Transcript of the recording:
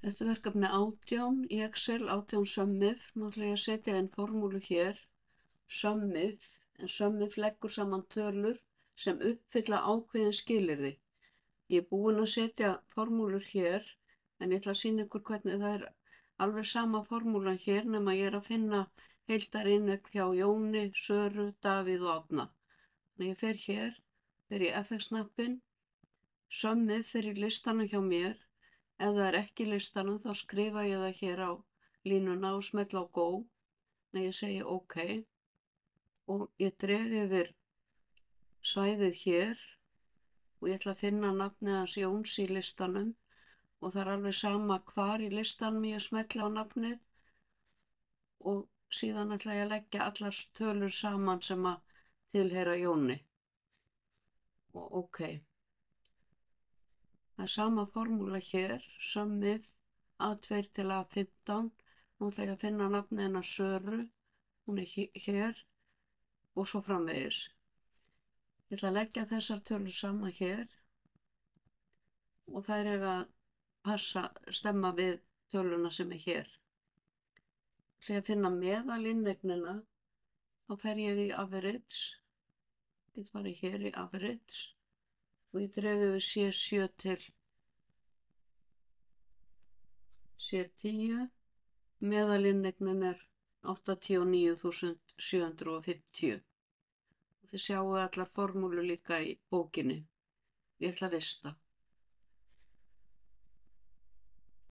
Þetta er verkefni 18 í Excel, 18 SUMIF. Nú ætla ég að setja inn formúlu hér, SUMIF, en SUMIF leggur saman tölur sem uppfylla ákveðin skilyrði. Ég er búin að setja formúlur hér, en ég ætla að sýna ykkur hvernig það er alveg sama formúlan hér, nema ég er að finna heildarinneign hjá Jóni, Söru, Davíð og Árna. Þannig ég fer hér, fer í FX-hnappinn, SUMIF fer í listanum hjá mér. Ef það er ekki í listanum þá skrifa ég það hér á línuna og smetla á Go. Þannig ég segi OK og ég dreg yfir svæðið hér og ég ætla að finna nafnið hans Jóns í listanum og það er alveg sama hvar í listanum ég smetla á nafnið og síðan ætla ég að leggja allar tölur saman sem að tilheyra Jóni og OK. Það er sama formúla hér, SUMIF A2 til A15. Nú ætla ég að finna nafnið hennar Söru, hún er hér og svo framvegis. Ég ætla að leggja þessar tölur saman hér og þær eiga að stemma við töluna sem er hér. Ætla ég að finna meðalinneignina, þá fer ég í Average, ég fari hér í Average og ég dreg yfir C7 til C10, meðalinnegnin er 89.750. Þið sjáu allar formúlur líka í bókinni. Ég ætla að vista.